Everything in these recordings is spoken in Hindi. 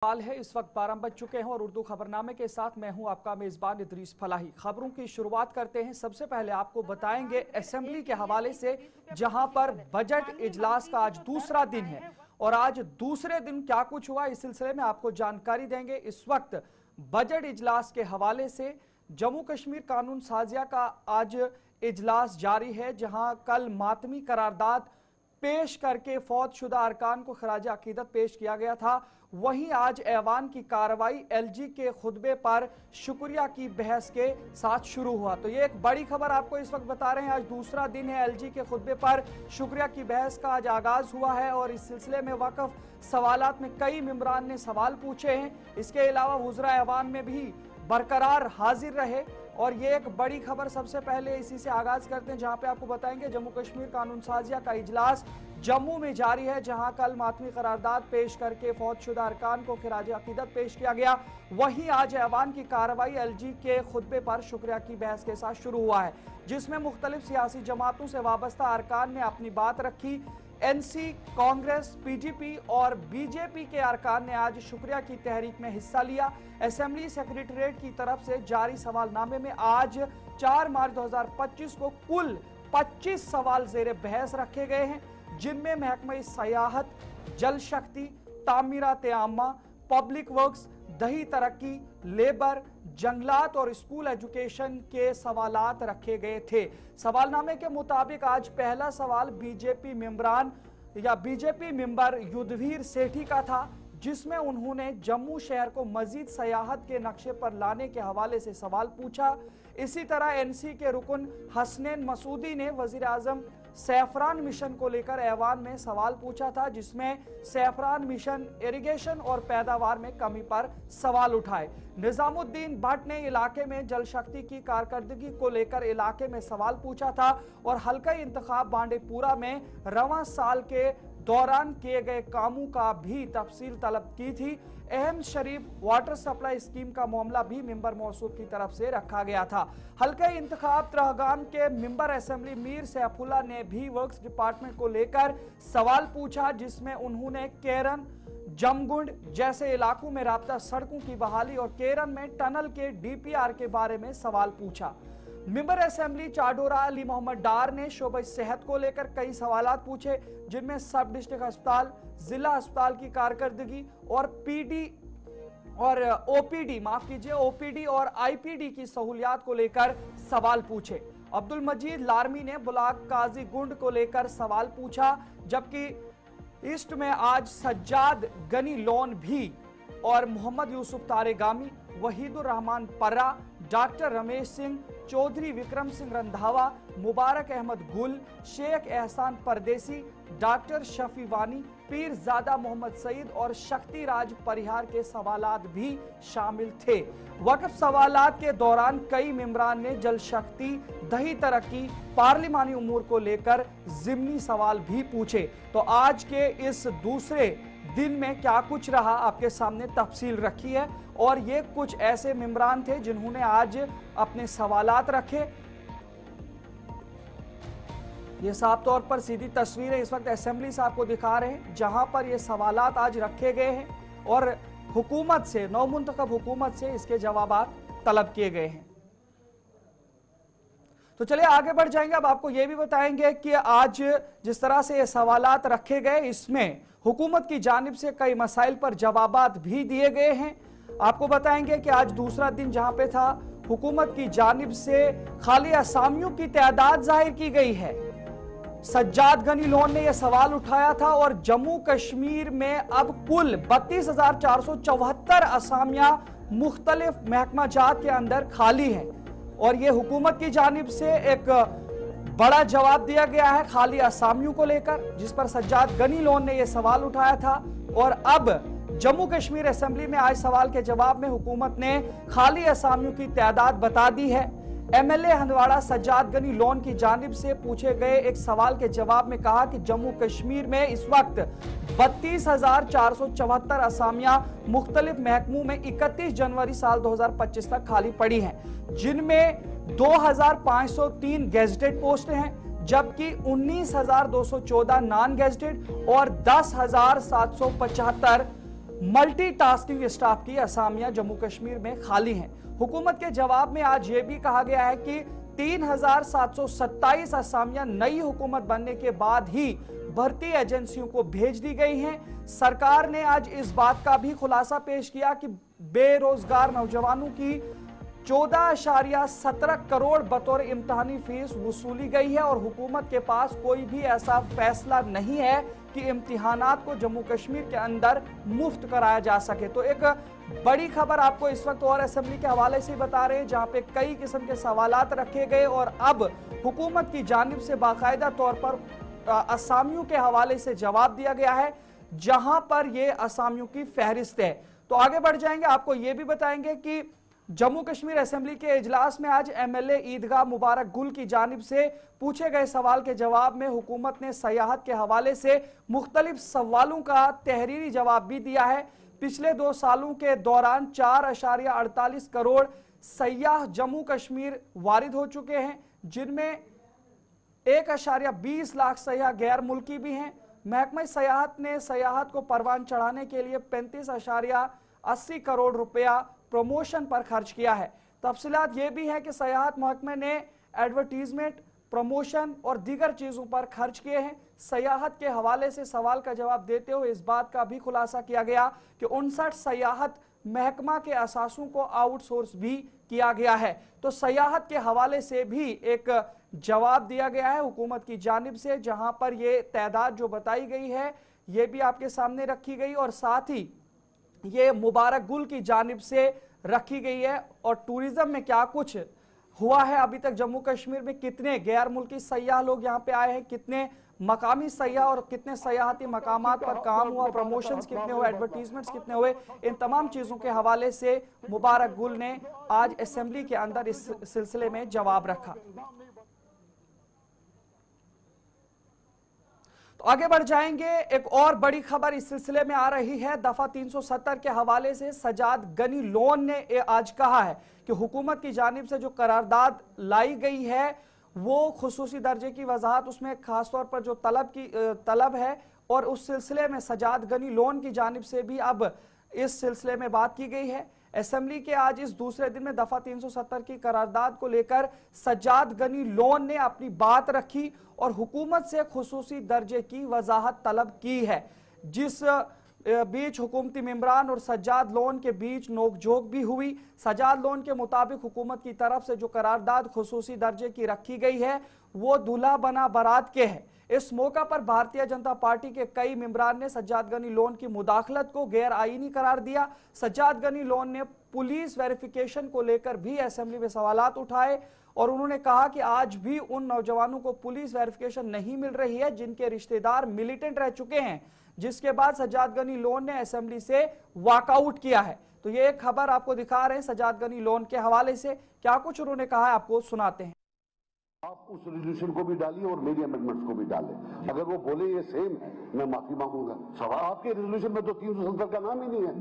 हाल है। इस वक्त 12 बज चुके हैं और उर्दू खबरनामे के साथ मैं हूं आपका मेजबान इदरीस फलाही। खबरों की शुरुआत करते हैं। सबसे पहले आपको बताएंगे असेंबली के हवाले से, जहां पर बजट इजलास का आज दूसरा दिन है और आज दूसरे दिन क्या कुछ हुआ इस सिलसिले में आपको जानकारी देंगे। इस वक्त बजट इजलास के हवाले से जम्मू कश्मीर कानून साजिया का आज इजलास जारी है, जहां कल मातमी करारदाद पेश करके फौतशुदा अरकान को खराज अकीदत पेश किया गया था। वहीं आज ऐवान की कार्रवाई एलजी के खुतबे पर शुक्रिया की बहस के साथ शुरू हुआ। तो ये एक बड़ी खबर आपको इस वक्त बता रहे हैं। आज दूसरा दिन है, एलजी के खुतबे पर शुक्रिया की बहस का आज आगाज हुआ है और इस सिलसिले में वक़फ़ सवालात में कई मेंबरान ने सवाल पूछे हैं। इसके अलावा वज़रा ऐवान में भी बरकरार हाजिर रहे और ये एक बड़ी खबर सबसे पहले इसी से आगाज करते हैं, जहां पे आपको बताएंगे जम्मू कश्मीर कानून साजिया का इजलास जम्मू में जारी है, जहां कल मातमी करारदाद पेश करके फौतशुदा अरकान को खिराज अकीदत पेश किया गया। वहीं आज ऐवान की कार्रवाई एलजी के खुतबे पर शुक्रिया की बहस के साथ शुरू हुआ है, जिसमें मुख्तलिफ सियासी जमातों से वाबस्ता अरकान ने अपनी बात रखी। एनसी, कांग्रेस, पीडीपी और बीजेपी के अरकान ने आज शुक्रिया की तहरीक में हिस्सा लिया। असेंबली सेक्रेटरीट की तरफ से जारी सवालनामे में आज 4 मार्च 2025 को कुल 25 सवाल ज़ेरे बहस रखे गए हैं, जिनमें महकमा सयाहत, जल शक्ति, तामीरात आमा, पब्लिक वर्क्स, दही तरक्की, लेबर, जंगलात और स्कूल एजुकेशन के सवालात रखे गए थे। सवालनामे के मुताबिक आज पहला सवाल बीजेपी मेंबर युद्धवीर सेठी का था, जिसमें उन्होंने जम्मू शहर को मजीद सयाहत के नक्शे पर लाने के हवाले से सवाल पूछा। इसी तरह एनसी के रुकन हसनैन मसूदी ने वजीर आजम सैफरान मिशन को लेकर ऐवान में सवाल पूछा था, जिसमें सैफरान मिशन इरिगेशन और पैदावार में कमी पर सवाल उठाए। निजामुद्दीन भट्ट ने इलाके में जल शक्ति की कारकर्दगी को लेकर इलाके में सवाल पूछा था और हल्का इंतखाब बांडीपुरा में रवां साल के दौरान किए गए कामों का भी तफसील तलब की थी। अहम शरीफ वाटर सप्लाई स्कीम का मामला भी मेंबर मौसूफ की तरफ से रखा गया था। हल्के इंतखाब त्रहगाम के मेंबर असेंबली मीर सैफुल्ला ने भी वर्क्स डिपार्टमेंट को लेकर सवाल पूछा, जिसमें उन्होंने केरन, जमगुंड जैसे इलाकों में राब्ता सड़कों की बहाली और केरन में टनल के डीपीआर के बारे में सवाल पूछा। मेंबर असेंबली चाडोरा अली मोहम्मद डार ने शोबे सेहत को लेकर कई सवालात पूछे, जिनमें सब डिस्ट्रिक्ट अस्पताल, जिला अस्पताल की कारकर्दगी और ओपीडी और आईपीडी की सहूलियात को लेकर सवाल पूछे। अब्दुल मजीद लारमी ने ब्लॉक काजी गुंड को लेकर सवाल पूछा, जबकि ईस्ट में आज सज्जाद गनी लोन भी और मोहम्मद यूसुफ तारेगामी, वहीदुर रहमान पर्रा, डॉक्टर रमेश सिंह, चौधरी विक्रम सिंह रंधावा, मुबारक अहमद गुल, शेख एहसान परदेसी, डॉक्टर शफी वानी, पीरजादा मोहम्मद सईद और शक्ति राज परिहार के सवालात भी शामिल थे। वक्फ सवालात के दौरान कई मेंबरान ने जल शक्ति, दही तरक्की, पार्लिमानी उमूर को लेकर जिमनी सवाल भी पूछे। तो आज के इस दूसरे दिन में क्या कुछ रहा आपके सामने तफसील रखी है और ये कुछ ऐसे मेंबरान थे जिन्होंने आज अपने सवालात रखे। ये साफ तौर पर सीधी तस्वीरें इस वक्त असेंबली से आपको दिखा रहे हैं, जहां पर ये सवालात आज रखे गए हैं और हुकूमत से, नौमुंतखब हुकूमत से इसके जवाबात तलब किए गए हैं। तो चलिए आगे बढ़ जाएंगे। अब आपको ये भी बताएंगे कि आज जिस तरह से ये सवालात रखे गए, इसमें हुकूमत की जानिब से कई मसाइल पर जवाबात भी दिए गए हैं। आपको बताएंगे कि आज दूसरा दिन जहां पे था, हुकूमत की जानिब से खाली असामियों की तादाद जाहिर की गई है। सज्जाद गनी लोन ने यह सवाल उठाया था और जम्मू कश्मीर में अब कुल 32,474 असामियां मुख्तलिफ महकमा जात के अंदर खाली हैं और यह हुकूमत की जानिब से एक बड़ा जवाब दिया गया है खाली असामियों को लेकर, जिस पर सज्जाद गनी लोन ने यह सवाल उठाया था। और अब जम्मू कश्मीर असेंबली में आए सवाल के जवाब में हुकूमत ने खाली असामियों की तादाद बता दी है। एमएलए हंदवाड़ा सज्जाद गनी लोन की जानिब से पूछे गए एक सवाल के जवाब में कहा कि जम्मू कश्मीर में इस वक्त 32,474 असामियां मुख्तलिफ महकमों में 31 जनवरी साल 2025 तक खाली पड़ी हैं, जिनमें 2,503 गेजेटेड पोस्ट हैं, जबकि 19,214 नॉन गेजेटेड और 10,775 मल्टीटास्किंग स्टाफ की असामियां जम्मू कश्मीर में खाली हैं। हुकूमत के जवाब में आज ये भी कहा गया है कि 3727 असामियां नई हुकूमत बनने के बाद ही भर्ती एजेंसियों को भेज दी गई हैं। सरकार ने आज इस बात का भी खुलासा पेश किया कि बेरोजगार नौजवानों की 14.17 करोड़ बतौर इम्तिहानी फीस वसूली गई है और हुकूमत के पास कोई भी ऐसा फैसला नहीं है कि इम्तिहानात को जम्मू कश्मीर के अंदर मुफ्त कराया जा सके। तो एक बड़ी खबर आपको इस वक्त और असेंबली के हवाले से बता रहे हैं, जहां पे कई किस्म के सवालात रखे गए और अब हुकूमत की जानिब से बाकायदा तौर पर असामियों के हवाले से जवाब दिया गया है, जहां पर ये असामियों की फहरिस्त है। तो आगे बढ़ जाएंगे, आपको ये भी बताएंगे कि जम्मू कश्मीर असेंबली के इजलास में आज एमएलए ईदगाह मुबारक गुल की जानिब से पूछे गए सवाल के जवाब में हुकूमत ने सयाहत के हवाले से मुख्तलिफ सवालों का तहरीरी जवाब भी दिया है। पिछले 2 सालों के दौरान 4.48 करोड़ सयाह जम्मू कश्मीर वारिद हो चुके हैं, जिनमें 1.20 लाख सयाह गैर मुल्की भी हैं। महकमा सयाहत ने सयाहत को परवान चढ़ाने के लिए 35.80 करोड़ रुपया प्रमोशन पर खर्च किया है। तफसीलात ये भी है कि सयाहत महकमे ने एडवर्टीजमेंट, प्रमोशन और दीगर चीजों पर खर्च किए हैं। सयाहत के हवाले से सवाल का जवाब देते हुए इस बात का भी खुलासा किया गया कि 59 सयाहत महकमा के असासों को आउटसोर्स भी किया गया है। तो सयाहत के हवाले से भी एक जवाब दिया गया है हुकूमत की जानिब से, जहां पर ये तादाद जो बताई गई है ये भी आपके सामने रखी गई और साथ ही ये मुबारक गुल की जानिब से रखी गई है। और टूरिज्म में क्या कुछ हुआ है अभी तक, जम्मू कश्मीर में कितने गैर मुल्की सयाह लोग यहाँ पे आए हैं, कितने मकामी सयाह और कितने सयाहती मकामात पर काम हुआ, प्रमोशंस कितने हुए, एडवर्टीजमेंट्स कितने हुए, इन तमाम चीजों के हवाले से मुबारक गुल ने आज असेंबली के अंदर इस सिलसिले में जवाब रखा। तो आगे बढ़ जाएंगे, एक और बड़ी खबर इस सिलसिले में आ रही है। दफा 370 के हवाले से सजाद गनी लोन ने आज कहा है कि हुकूमत की जानिब से जो करारदाद लाई गई है वो खुसूसी दर्जे की वजाहत, उसमें खासतौर पर जो तलब है और उस सिलसिले में सजाद गनी लोन की जानिब से भी अब इस सिलसिले में बात की गई है। असेंबली के आज इस दूसरे दिन में दफा 370 की करारदाद को लेकर सजाद गनी लोन ने अपनी बात रखी और हुकूमत से खुसूसी दर्जे की वजाहत तलब की है, जिस बीच हुकूमती मेंबरान और सज्जाद लोन के बीच नोकझोंक भी हुई। सज्जाद लोन के मुताबिक हुकूमत की तरफ से जो करारदाद खुसूसी दर्जे की रखी गई है वो दूल्हा बना बारात के है। इस मौका पर भारतीय जनता पार्टी के कई मेंबरान ने सज्जाद गनी लोन की मुदाखलत को गैर आईनी करार दिया। सज्जाद गनी लोन ने पुलिस वेरिफिकेशन को लेकर भी असेंबली में सवालात उठाए और उन्होंने कहा कि आज भी उन नौजवानों को पुलिस वेरिफिकेशन नहीं मिल रही है जिनके रिश्तेदार मिलिटेंट रह चुके हैं, जिसके बाद सज्जाद गनी लोन ने असेंबली से वॉकआउट किया है। तो ये एक खबर आपको दिखा रहे हैं सज्जाद गनी लोन के हवाले से, क्या कुछ उन्होंने कहा है आपको सुनाते हैं। आप उस रेजोल्यूशन को भी डालिए और मेरी अमेंडमेंट्स को भी डालें। अगर वो बोले ये सेम है, मैं माफी मांगूंगा। सवाल आपके रेजोल्यूशन में तो 370 का नाम ही नहीं है,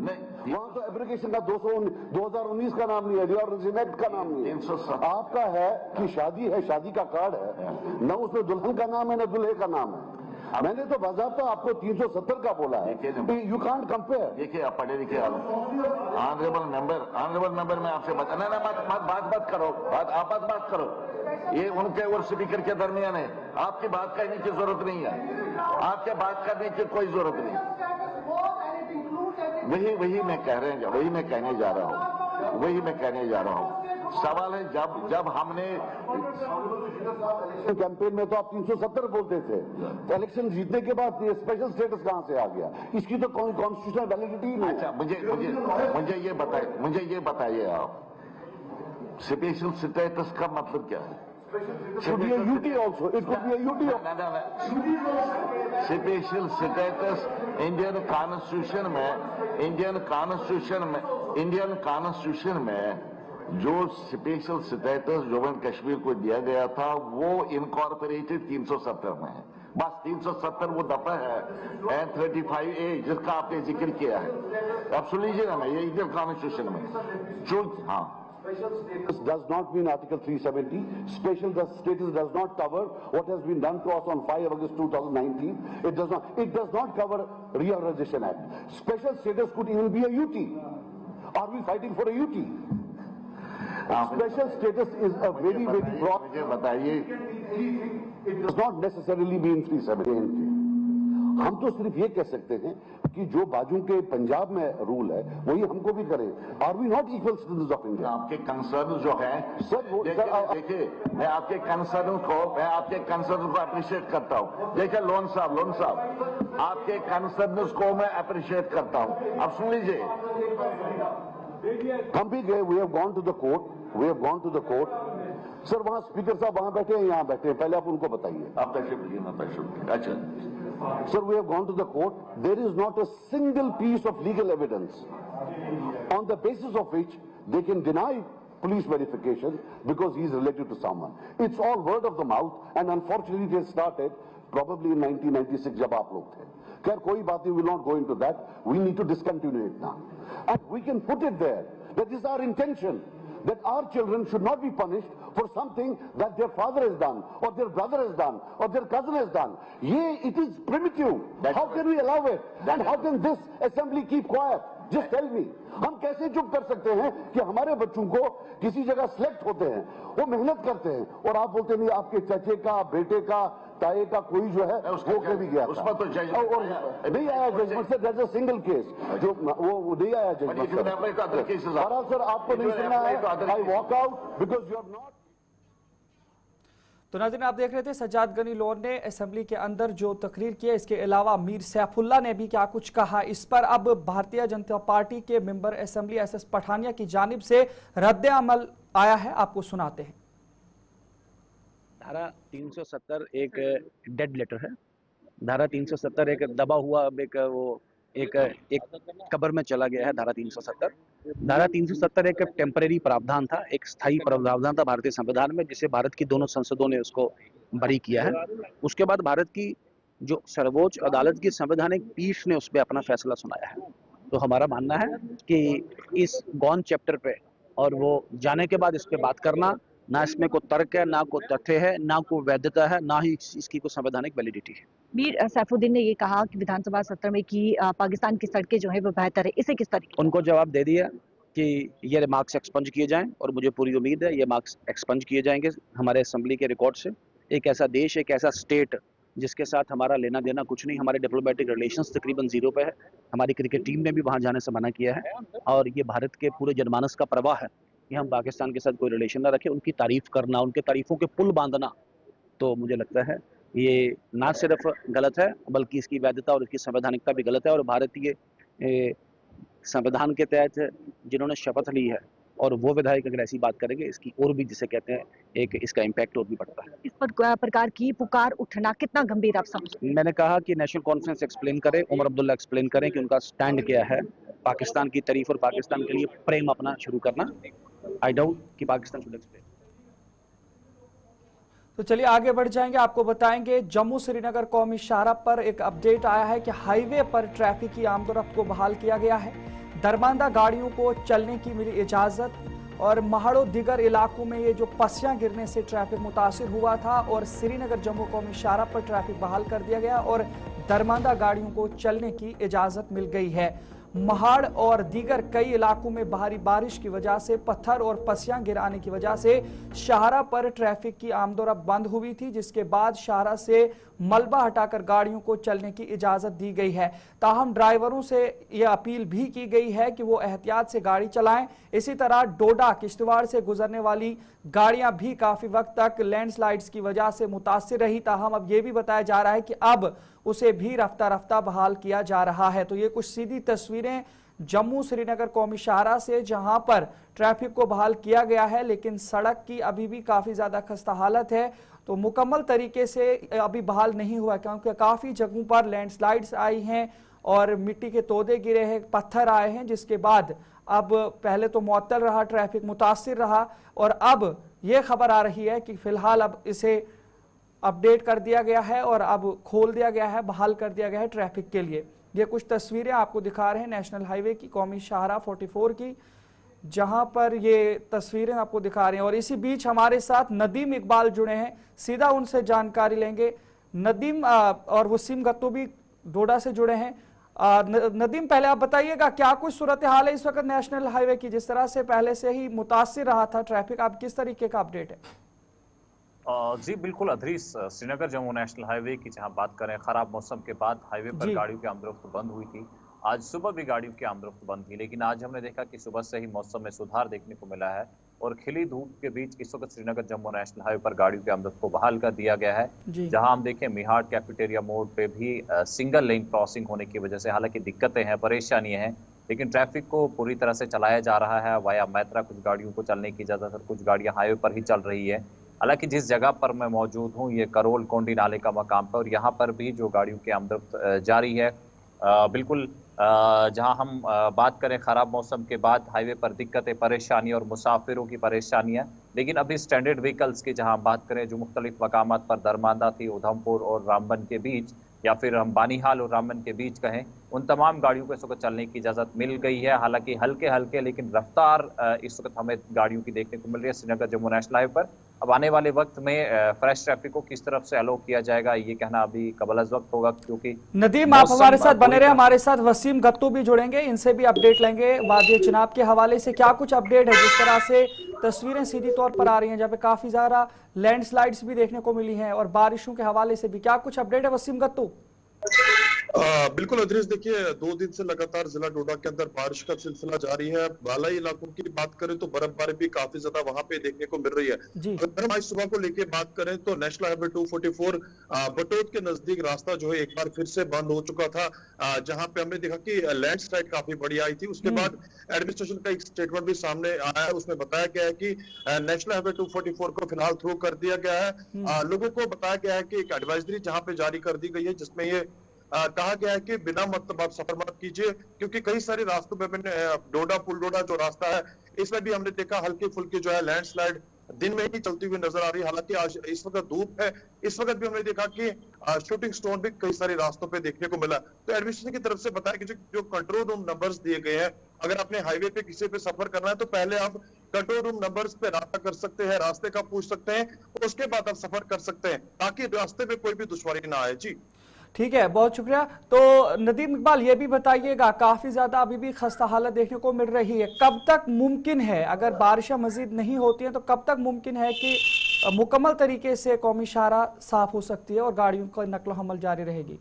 वहां तो एप्लीकेशन का 2019 का नाम नहीं है, रिऑर्गनाइजेशन एक्ट का नाम नहीं है। आपका है कि शादी है, शादी का कार्ड है, न उसमें दुल्हन का नाम है न दूल्हे का नाम है। मैंने तो बाज़ाब्ता आपको 370 का बोला है। You can't compare. देखिए आप पढ़े लिखे ऑनरेबल मेंबर मैं आपसे बात करो, बात करो। ये उनके और स्पीकर के दरमियान है, आपकी बात कहने की जरूरत नहीं है, आपके बात करने की कोई जरूरत नहीं। वही मैं कहने जा रहा हूँ। सवाल है जब हमने कैंपेन में तो आप 370 बोलते थे, तो इलेक्शन जीतने के बाद ये स्पेशल स्टेटस कहां से आ गया? इसकी तो कोई कॉन्स्टिट्यूशनल वैलिडिटी नहीं। अच्छा मुझे ये बताइए आप, स्पेशल स्टेटस का मतलब क्या है? Should be a UT also. It could be a UT. Special status Indian constitution में जो special status Jammu and Kashmir को दिया गया था वो इनकॉर्पोरेटेड 370 में है। बस 370 वो दफा है एंड 35A जिसका आपने जिक्र किया है। अब सुन लीजिए ना, ये इंडियन कॉन्स्टिट्यूशन में जो Special status does not mean Article 370. Special status does not cover what has been done to us on 5 August 2019. It does not. It does not cover Reorganization Act. Special status could even be a UT. Are we fighting for a UT? Special status is a very broad. मुझे बताइए, It does not necessarily mean 370. हम तो सिर्फ ये कह सकते हैं कि जो बाजू के पंजाब में रूल है वही हमको भी करें. Are we not equal citizen of India? आपके कंसर्न जो है देखिए, मैं आपके कंसर्न को अप्रिशिएट करता हूँ. देखिए लोन साहब आपके कंसर्न को मैं अप्रिशिएट करता हूँ. अब सुन लीजिए, हम भी गए. We have gone to the court. Sir वहां स्पीकर साहब वहां बैठे हैं, यहाँ बैठे हैं, पहले आप उनको बताइए. आप तशरीफ. अच्छा Sir, we have gone to the court. There is not a single piece of legal evidence on the basis of which they can deny police verification because he is related to someone. It's all word of the mouth, and unfortunately it has started probably in 1996 जब आप लोग थे. खैर कोई बात नहीं, we will not go into that. We need to discontinue it now. And we can put it there that this is our intention, that our children should not be punished for something that their father has done, or their brother has done, or their cousin has done. It is primitive. How can we allow it? And how can this assembly keep quiet? Just tell me. हम कैसे चुप कर सकते हैं कि हमारे बच्चों को किसी जगह सिलेक्ट होते हैं, वो मेहनत करते हैं, और आप बोलते नहीं आपके चचे का, बेटे का, ताए का कोई जो है वो के भी गया था, और नहीं आया जजमेंट से. दैट्स अ सिंगल केस जो वो नहीं आया जजमेंट से. सर आपको नहीं सुनना है. I walk out because you are not. तो नाज़रीन, आप देख रहे थे सज्जाद गनी लोन ने असेंबली के अंदर जो तकरीर की है. इसके अलावा मीर सैफुल्ला ने भी क्या कुछ कहा. इस पर अब भारतीय जनता पार्टी के मेंबर असेंबली एसएस पठानिया की जानिब से रद्द अमल आया है. आपको सुनाते हैं. धारा 370 एक डेड लेटर है. धारा 370 एक दबा हुआ एक कब्र में चला गया है. धारा 370 एक टेम्परेरी प्रावधान था, एक स्थायी प्रावधान था भारतीय संविधान में, जिसे भारत की दोनों संसदों ने उसको बरी किया है. उसके बाद भारत की जो सर्वोच्च अदालत की संवैधानिक पीठ ने उस पर अपना फैसला सुनाया है. तो हमारा मानना है कि इस गॉन चैप्टर पे और वो जाने के बाद इस पे बात करना, ना इसमें कोई तर्क है, ना कोई तथ्य है, ना कोई वैधता है, ना ही इसकी कोई संवैधानिक वैलिडिटी है. मीर सैफुद्दीन ने ये कहा कि विधानसभा सत्र में कि पाकिस्तान की सड़कें जो है वो बेहतर है. इसे किस तरीके? उनको जवाब दे दिया कि ये मार्क्स एक्सपंज किए जाएं, और मुझे पूरी उम्मीद है ये मार्क्स एक्सपंज किए जाएंगे हमारे असेंबली के रिकॉर्ड से. एक ऐसा देश, एक ऐसा स्टेट जिसके साथ हमारा लेना देना कुछ नहीं, हमारे डिप्लोमेटिक रिलेशंस तकरीबन 0 पे है. हमारी क्रिकेट टीम ने भी वहाँ जाने से मना किया है, और ये भारत के पूरे जनमानस का प्रवाह है कि हम पाकिस्तान के साथ कोई रिलेशन ना रखें. उनकी तारीफ करना, उनके तारीफों के पुल बांधना, तो मुझे लगता है ये ना सिर्फ गलत है बल्कि इसकी वैधता और इसकी संवैधानिकता भी गलत है. और भारतीय संविधान के तहत जिन्होंने शपथ ली है और वो विधायक अगर ऐसी बात करेंगे, इसकी और भी जिसे कहते हैं एक इसका इम्पैक्ट और भी बढ़ता है. इस प्रकार की पुकार उठना कितना गंभीर आप समझते हैं? मैंने कहा कि नेशनल कॉन्फ्रेंस एक्सप्लेन करे, उमर अब्दुल्ला एक्सप्लेन करें कि उनका स्टैंड क्या है. पाकिस्तान की तारीफ और पाकिस्तान के लिए प्रेम अपना शुरू करना. आई डाउट कि पाकिस्तान शुड एक्सप्लेन. तो चलिए आगे बढ़ जाएंगे. आपको बताएंगे जम्मू श्रीनगर कौमी शाहराह पर एक अपडेट आया है कि हाईवे पर ट्रैफिक की आमदोरफ्त को बहाल किया गया है. दरमांदा गाड़ियों को चलने की मिली इजाजत, और महाड़ो दिगर इलाकों में ये जो पसियां गिरने से ट्रैफिक मुतासिर हुआ था, और श्रीनगर जम्मू कौमी शाहराह पर ट्रैफिक बहाल कर दिया गया और दरमांदा गाड़ियों को चलने की इजाजत मिल गई है. महाड़ और दीगर कई इलाकों में भारी बारिश की वजह से पत्थर और पसियां गिराने की वजह से शाहराह पर ट्रैफिक की आमदोरफ्त बंद हुई थी, जिसके बाद शाहराह से मलबा हटाकर गाड़ियों को चलने की इजाजत दी गई है. ताहम ड्राइवरों से यह अपील भी की गई है कि वो एहतियात से गाड़ी चलाएं. इसी तरह डोडा किश्तवाड़ से गुजरने वाली गाड़ियां भी काफी वक्त तक लैंडस्लाइड्स की वजह से मुतासिर रही. ताहम अब यह भी बताया जा रहा है कि अब उसे भी रफ्ता रफ्ता बहाल किया जा रहा है. तो ये कुछ सीधी तस्वीरें जम्मू श्रीनगर कौमी शाहराह से, जहां पर ट्रैफिक को बहाल किया गया है, लेकिन सड़क की अभी भी काफी ज्यादा खस्ता हालत है. तो मुकम्मल तरीके से अभी बहाल नहीं हुआ, क्योंकि काफी जगहों पर लैंडस्लाइड्स आई हैं और मिट्टी के तोदे गिरे हैं, पत्थर आए हैं, जिसके बाद अब पहले तो मुअत्तल रहा, ट्रैफिक मुतासिर रहा, और अब यह खबर आ रही है कि फिलहाल अब इसे अपडेट कर दिया गया है और अब खोल दिया गया है, बहाल कर दिया गया है ट्रैफिक के लिए. ये कुछ तस्वीरें आपको दिखा रहे हैं नेशनल हाईवे की, कौमी शाहराह 44 की. जहां पर ये तस्वीरें आपको दिखा रहे हैं। और इसी बीच हमारे साथ नदीम इकबाल जुड़े हैं, सीधा उनसे जानकारी लेंगे। नदीम और वसीम गत्तू भी डोडा से जुड़े हैं। नदीम, पहले आप बताइएगा क्या कुछ सूरत हाल है इस वक्त नेशनल हाईवे की, जिस तरह से पहले से ही मुतासिर रहा था ट्रैफिक, आप किस तरीके का अपडेट है? जी बिल्कुल अदरीस, श्रीनगर जम्मू नेशनल हाईवे की जहां बात करें, खराब मौसम के बाद हाईवे पर गाड़ियों की आमदोरफ्त बंद हुई थी। आज सुबह भी गाड़ियों की आमदोरफ्त बंद थी, लेकिन आज हमने देखा कि सुबह से ही मौसम में सुधार देखने को मिला है और खिली धूप के बीच इस वक्त श्रीनगर जम्मू नेशनल हाईवे पर गाड़ियों की आमदोरफ्त को बहाल कर दिया गया है। जहां हम देखें मिहाड़ कैफेटेरिया मोड़ पे भी सिंगल लेन क्रॉसिंग होने की वजह से हालांकि दिक्कतें हैं, परेशानियां हैं, लेकिन ट्रैफिक को पूरी तरह से चलाया जा रहा है। वाया मैत्रा कुछ गाड़ियों को चलने की इजाजत है, कुछ गाड़ियां हाईवे पर ही चल रही है। हालांकि जिस जगह पर मैं मौजूद हूँ ये करोल कोंडी नाले का मकाम पर, और यहाँ पर भी जो गाड़ियों की आमदोरफ्त जारी है। बिल्कुल जहां हम बात करें खराब मौसम के बाद हाईवे पर दिक्कतें, परेशानी और मुसाफिरों की परेशानियां, लेकिन अभी स्टैंडर्ड व्हीकल्स की जहां बात करें जो मुख्तलिफ मकामात पर दरमांदा थी, उधमपुर और रामबन के बीच या फिर हम बानीहाल और रामबन के बीच कहें, उन तमाम गाड़ियों को इस वक्त चलने की इजाजत मिल गई है। हालांकि हल्के हल्के लेकिन रफ्तार इस वक्त हमें गाड़ियों की देखने को मिल रही है श्रीनगर जम्मू नेशनल हाईवे पर। अब आने वाले वक्त में फ्रेश ट्रैफिक को किस तरफ से अलो किया जाएगा ये कहना अभी कबल अज़ वक्त होगा, क्योंकि नदीम आप हमारे साथ बने रहे। हमारे साथ वसीम गत्तू भी जुड़ेंगे, इनसे भी अपडेट लेंगे वादी चुनाव के हवाले से। क्या कुछ अपडेट है? जिस तरह से तस्वीरें सीधी तौर पर आ रही हैं जहाँ पे काफी ज्यादा लैंडस्लाइड्स भी देखने को मिली हैं और बारिशों के हवाले से भी क्या कुछ अपडेट है वसीम गत्तू? बिल्कुल अदरीस, देखिए 2 दिन से लगातार जिला डोडा के अंदर बारिश का सिलसिला जारी है। बालाई इलाकों की बात करें तो बर्फबारी भी काफी ज्यादा वहां पे देखने को मिल रही है। अगर हम आज सुबह को लेके बात करें तो नेशनल हाईवे 244 बटोद के नजदीक रास्ता जो है एक बार फिर से बंद हो चुका था, जहां पे हमने देखा कि लैंडस्लाइड काफी बड़ी आई थी। उसके बाद एडमिनिस्ट्रेशन का एक स्टेटमेंट भी सामने आया है, उसमें बताया गया है कि नेशनल हाईवे 244 को फिलहाल थ्रू कर दिया गया है। लोगों को बताया गया है कि एक एडवाइजरी जहां पे जारी कर दी गई है जिसमें ये कहा गया है कि बिना मतलब आप सफर मत कीजिए, क्योंकि कई सारे रास्तों में डोडा पुल डोडा जो रास्ता है इसमें भी हमने देखा हल्की फुल्की जो है लैंडस्लाइड दिन में ही चलती हुई नजर आ रही है। हालांकि आज इस वक्त धूप है, इस वक्त भी हमने देखा कि शूटिंग स्टोन भी कई सारे रास्तों पे देखने को मिला। तो एडमिनिस्ट्रेशन की तरफ से बताया कि जो कंट्रोल रूम नंबर्स दिए गए हैं, अगर आपने हाईवे पे किसी पे सफर करना है तो पहले आप कंट्रोल रूम नंबर्स पे रास्ता कर सकते हैं, रास्ते का पूछ सकते हैं, उसके बाद आप सफर कर सकते हैं ताकि रास्ते में कोई भी दुश्वारी ना आए। जी ठीक है, बहुत शुक्रिया। तो नदीम इकबाल ये भी बताइएगा, काफी ज्यादा अभी भी खस्ता हालत देखने को मिल रही है, कब तक मुमकिन है, अगर बारिशें मजीद नहीं होती हैं तो कब तक मुमकिन है कि मुकम्मल तरीके से कौमी शाहरा साफ हो सकती है और गाड़ियों का नकलो हमल जारी रहेगी?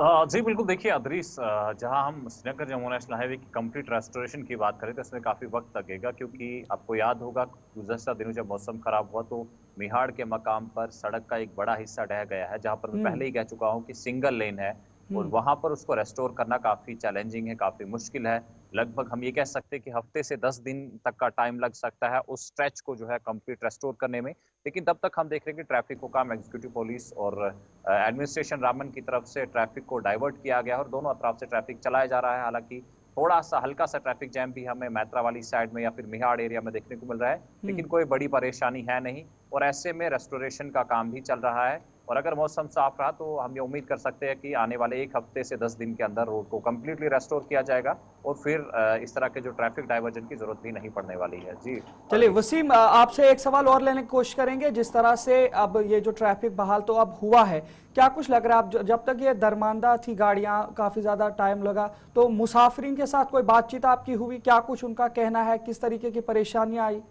जी बिल्कुल, देखिए अदरीस, जहां हम श्रीनगर जम्मू नेशनल हाईवे की कंप्लीट रेस्टोरेशन की बात करें तो इसमें काफ़ी वक्त लगेगा, क्योंकि आपको याद होगा गुज़श्ता दिनों जब मौसम खराब हुआ तो मिहाड़ के मकाम पर सड़क का एक बड़ा हिस्सा ढह गया है, जहां पर मैं पहले ही कह चुका हूं कि सिंगल लेन है और वहां पर उसको रेस्टोर करना काफ़ी चैलेंजिंग है, काफ़ी मुश्किल है। लगभग हम ये कह सकते हैं कि हफ्ते से 10 दिन तक का टाइम लग सकता है उस स्ट्रेच को जो है कंप्लीट रेस्टोर करने में। लेकिन तब तक हम देख रहे हैं कि ट्रैफिक को काम एग्जीक्यूटिव पुलिस और एडमिनिस्ट्रेशन रामन की तरफ से ट्रैफिक को डाइवर्ट किया गया और दोनों अतराफ से ट्रैफिक चलाया जा रहा है। हालांकि थोड़ा सा हल्का सा ट्रैफिक जैम भी हमें मैत्रा वाली साइड में या फिर मिहाड़ एरिया में देखने को मिल रहा है, लेकिन कोई बड़ी परेशानी है नहीं और ऐसे में रेस्टोरेशन का काम भी चल रहा है। और अगर मौसम साफ रहा तो हम ये उम्मीद कर सकते हैं कि आने वाले 1 हफ्ते से 10 दिन के अंदर रोड को कम्प्लीटली रेस्टोर किया जाएगा और फिर इस तरह के जो ट्रैफिक डाइवर्जन की जरूरत भी नहीं पड़ने वाली है। जी चलिए वसीम, आपसे एक सवाल और लेने की कोशिश करेंगे। जिस तरह से अब ये जो ट्रैफिक बहाल तो अब हुआ है, क्या कुछ लग रहा है, आप जब तक ये दरमांदा थी गाड़ियां, काफी ज्यादा टाइम लगा, तो मुसाफिरीन के साथ कोई बातचीत आपकी हुई? क्या कुछ उनका कहना है, किस तरीके की परेशानियां आई?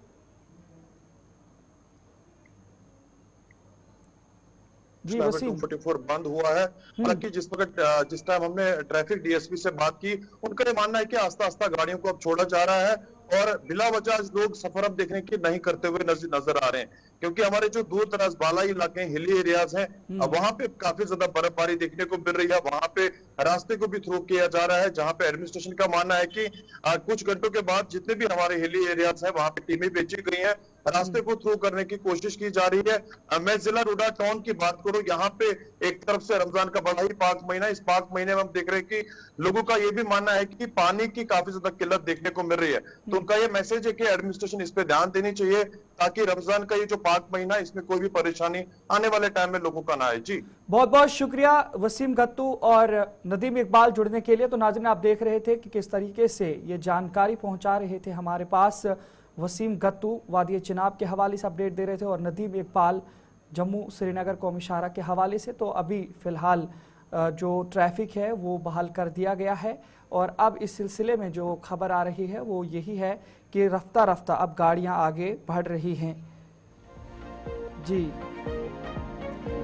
जी 244 बंद हुआ है। हालांकि जिस टाइम हमने ट्रैफिक डीएसपी से बात की, उनका ये मानना है कि आस्ता आस्ता गाड़ियों को अब छोड़ा जा रहा है और बिला वजह लोग सफर अब देखने की नहीं करते हुए नजर आ रहे हैं, क्योंकि हमारे जो दूर दराज बालाई इलाके हिली एरियाज हैं, वहां पे काफी ज्यादा बर्फबारी देखने को मिल रही है। वहां पे रास्ते को भी थ्रू किया जा रहा है, जहां पे एडमिनिस्ट्रेशन का मानना है कि कुछ घंटों के बाद जितने भी हमारे हिली एरियाज हैं वहां पे टीमें भेजी गई हैं, रास्ते को थ्रू करने की कोशिश की जा रही है। मैं जिला डोडा टाउन की बात करूं, यहाँ पे एक तरफ से रमजान का बड़ा ही पाक महीना, इस पाक महीने में हम देख रहे हैं कि लोगों का ये भी मानना है कि पानी की काफी ज्यादा किल्लत देखने को मिल रही है। तो उनका ये मैसेज है कि एडमिनिस्ट्रेशन इस पे ध्यान देनी चाहिए ताकि रमजान का ये जो पाक महीना इसमें कोई भी परेशानी आने वाले टाइम में लोगों का ना आए। जी बहुत बहुत शुक्रिया वसीम गत्तू और नदीम इकबाल जुड़ने के लिए। तो नाज़रीन, आप देख रहे थे कि किस तरीके से ये जानकारी पहुंचा रहे थे हमारे पास वसीम गत्तू वादी चिनाब के हवाले से अपडेट दे रहे थे और नदीम इकबाल जम्मू श्रीनगर कौमी शाहरा के हवाले से। तो अभी फ़िलहाल जो ट्रैफिक है वो बहाल कर दिया गया है और अब इस सिलसिले में जो खबर आ रही है वो यही है कि रफ्ता रफ्ता अब गाड़ियां आगे बढ़ रही हैं। जी,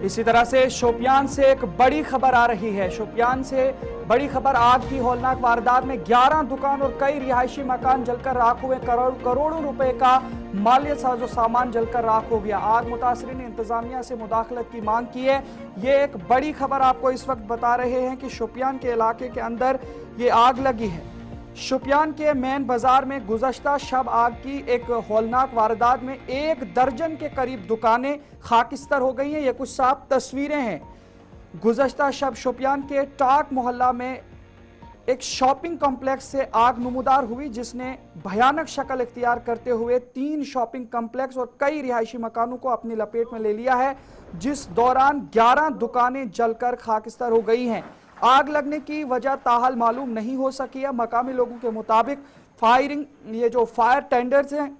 इसी तरह से शोपियान से एक बड़ी खबर आ रही है। शोपियान से बड़ी खबर, आग की हौलनाक वारदात में 11 दुकान और कई रिहायशी मकान जलकर राख हुए। करोड़ों रुपए का मालियत साजो सामान जलकर राख हो गया। आग मुतासरीन ने इंतजामिया से मुदाखलत की मांग की है। ये एक बड़ी खबर आपको इस वक्त बता रहे हैं कि शोपियान के इलाके के अंदर ये आग लगी है। शोपियान के मेन बाजार में गुज़श्ता शब आग की एक हौलनाक वारदात में 1 दर्जन के करीब दुकानें खाकिस्तर हो गई हैं। ये कुछ साफ तस्वीरें हैं। गुज़श्ता शब शोपियान के टाक मोहल्ला में एक शॉपिंग कॉम्प्लेक्स से आग नमूदार हुई, जिसने भयानक शक्ल इख्तियार करते हुए 3 शॉपिंग कॉम्प्लेक्स और कई रिहायशी मकानों को अपनी लपेट में ले लिया है, जिस दौरान 11 दुकानें जलकर खाकिस्तर हो गई हैं। आग लगने की वजह ताहाल मालूम नहीं हो सकी है। मकामी लोगों के मुताबिक ये जो फायर टेंडर्स हैं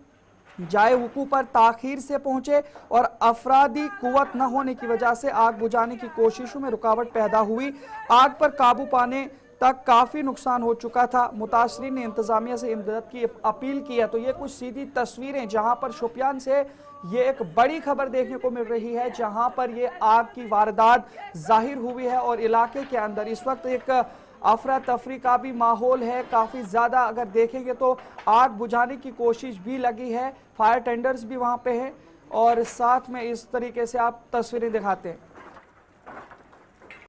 जाए वकू पर ताखीर से पहुंचे और अफरादी कुव्वत न होने की वजह से आग बुझाने की कोशिशों में रुकावट पैदा हुई। आग पर काबू पाने तक काफ़ी नुकसान हो चुका था। मुतासरीन ने इंतजामिया से इमदद की अपील की है। तो ये कुछ सीधी तस्वीरें जहां पर शोपियान से ये एक बड़ी खबर देखने को मिल रही है, जहां पर ये आग की वारदात जाहिर हुई है और इलाके के अंदर इस वक्त एक अफरा तफरी का भी माहौल है। काफ़ी ज़्यादा अगर देखेंगे तो आग बुझाने की कोशिश भी लगी है, फायर टेंडर्स भी वहाँ पे हैं और साथ में इस तरीके से आप तस्वीरें दिखाते हैं।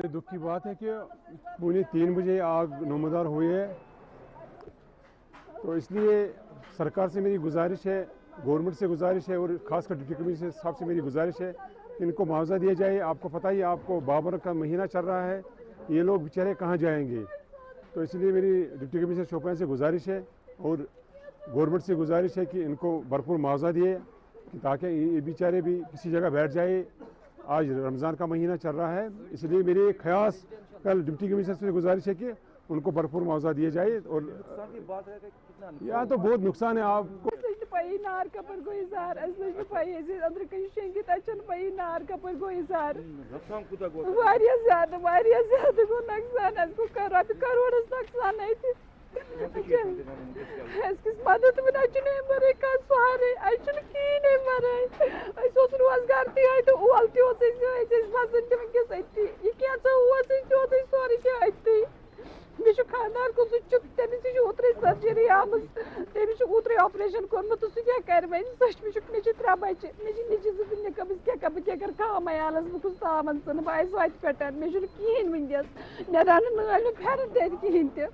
दुख की बात है कि 2:45 बजे आग नमूदार हुई है, तो इसलिए सरकार से मेरी गुजारिश है, गवर्नमेंट से गुजारिश है और खासकर डिप्टी कमिश्नर साहब से मेरी गुजारिश है कि इनको मुआवजा दिया जाए। आपको पता ही, आपको बाबर का महीना चल रहा है, ये लोग बेचारे कहाँ जाएंगे। तो इसलिए मेरी डिप्टी कमिश्नर शोपियान से गुजारिश है और गवर्नमेंट से गुजारिश है कि इनको भरपूर मुआवजा दिए ताकि ये बेचारे भी किसी जगह बैठ जाए। आज रमज़ान का महीना चल रहा है, इसलिए मेरे ख्यास कल डिप्टी कमिश्नर से गुजारिश है कि उनको भरपूर मुआवजा दिया जाए। और यहाँ तो बहुत नुकसान है आपको नार कपर गो इजार अंदर कहीं शेंगित अचन पई नार कपर गो इजार वारिया ज्यादा गो नुकसान असको करोड़ नुकसान है थी किस मदद में अचने मरे का सहारे अचन की ने मरे ऐसो रोजगार ती है तो उलती होते इस बात से के सही ये क्या तो हुआ से जो तो सॉरी क्या है मेरे खानदार को सुचुक तेरे से जो उतरे सर्जरी आमस तेरे से उतरे ऑपरेशन कर मैं तो क्या कर मैं सच में चुक मुझे त्रा बचे मुझे निजी जिंदगी कब क्या कर काम है आलस में कुछ सामान सन बाय स्वाइट पैटर्न में जो कीन विंडस न रान न फेर दे कीन ते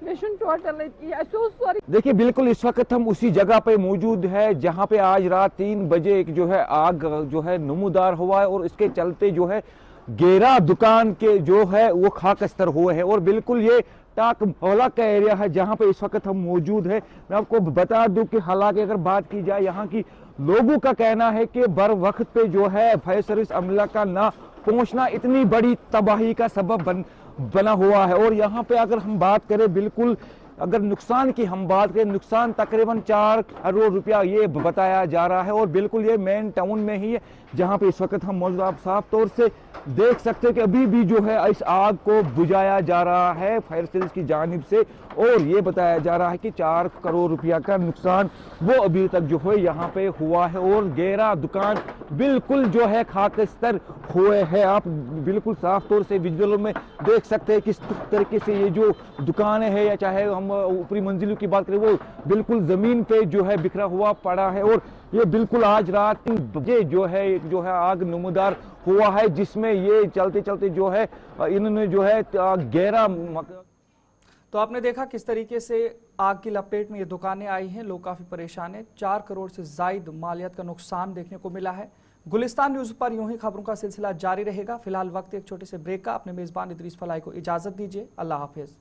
मिशन टोटल सो सॉरी। देखिए, बिल्कुल इस वक्त हम उसी जगह पे मौजूद है जहां पे आज रात 3 बजे एक जो है आग जो है नमूदार हुआ है और इसके चलते जो है 11 दुकान के जो है वो खाकस्तर हुए हैं और बिल्कुल ये टाक मोहल्ला का एरिया है जहां पे इस वक्त हम मौजूद है। मैं आपको बता दूं कि हालांकि अगर बात की जाए यहाँ की लोगों का कहना है कि बर वक्त पे जो है फायर सर्विस अमला का ना पहुंचना इतनी बड़ी तबाही का सबब बना हुआ है। और यहाँ पे अगर हम बात करें, बिल्कुल अगर नुकसान की हम बात करें, नुकसान तकरीबन 4 करोड़ रुपया ये बताया जा रहा है और बिल्कुल ये मेन टाउन में ही है जहाँ पे इस वक्त हम मौजूद। आप साफ तौर से देख सकते हैं कि अभी भी जो है इस आग को बुझाया जा रहा है फायर सर्विस की जानिब से और ये बताया जा रहा है कि 4 करोड़ रुपया का नुकसान वो अभी तक जो है यहाँ पे हुआ है और 11 दुकान बिल्कुल जो है खाकस्तर हुए हैं। आप बिल्कुल साफ तौर से विजुअल में देख सकते हैं किस तरीके से ये जो दुकानें हैं या चाहे हम ऊपरी मंजिलों की बात करें वो बिल्कुल जमीन पे जो है बिखरा हुआ पड़ा है और ये बिल्कुल आज रात 3 बजे जो है आग नमूदार हुआ है जिसमें ये चलते चलते जो है इन्होंने जो है 11। तो आपने देखा किस तरीके से आग की लपेट में ये दुकानें आई हैं, लोग काफी परेशान हैं। 4 करोड़ से जायद मालियत का नुकसान देखने को मिला है। गुलिस्तान न्यूज पर यूं ही खबरों का सिलसिला जारी रहेगा। फिलहाल वक्त एक छोटे से ब्रेक का। अपने मेजबान इदरीस फलाई को इजाजत दीजिए। अल्लाह हाफिज।